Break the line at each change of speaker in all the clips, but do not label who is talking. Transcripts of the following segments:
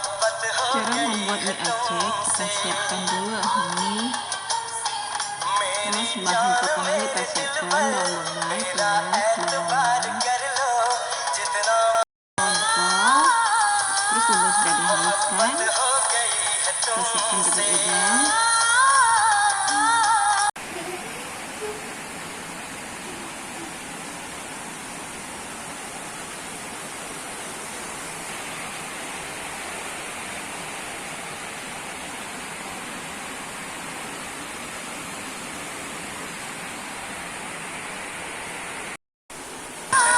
Cara membuat mie Aceh, kita siapkan dulu mie. Terus bahan potongnya kita siapkan bawang bombay, penyet, bawang merah, kontol. Terus bumbu sudah dihaluskan, kita siapkan juga udang.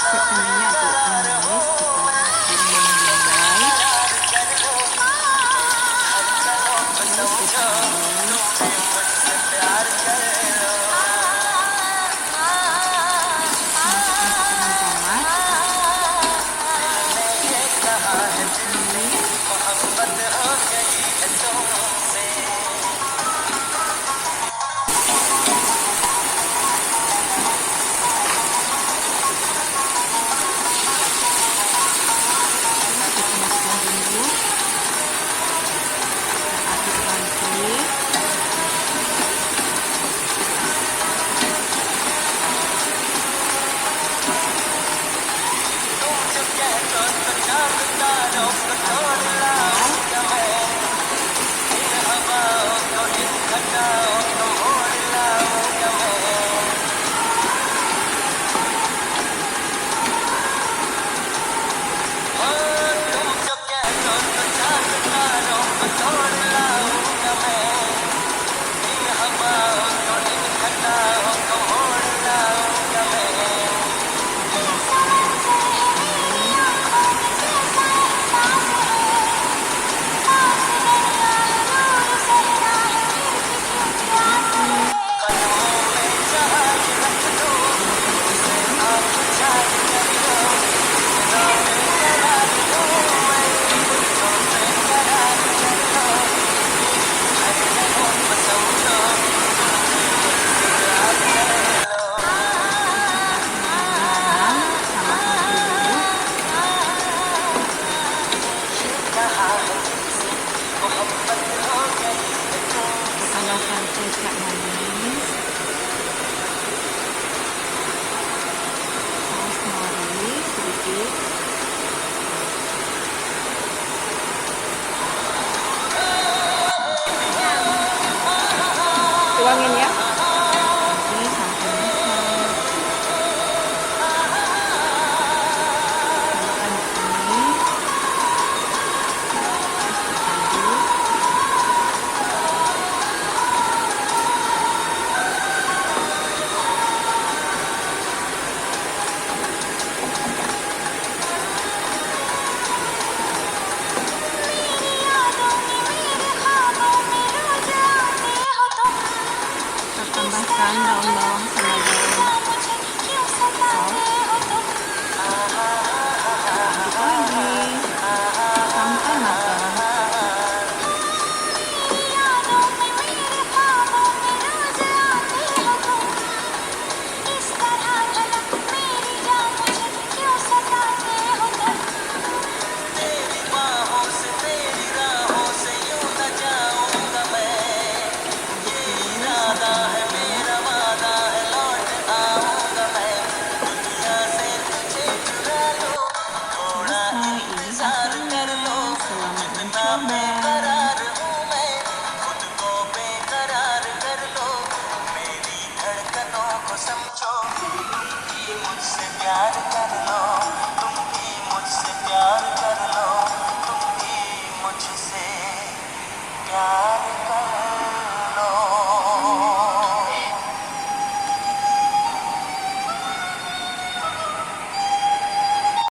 Siapkan minyak untuk menumis, kita kirim bawang bombay, terus kita masukkan potongan tomat, kita masukkan bumbu, kita aduk lagi. Tambahkan kecap manis, saus nori sedikit, tuangin ya. Oke, sampai masak. Tambahkan mie, terus diaduk. Tambahkan daun bawang sama daun saus, aduk lagi sampai matang. Selamat mencoba.
समझो तुम भी मुझसे प्यार कर लो, तुम भी मुझसे प्यार कर लो, तुम भी मुझसे प्यार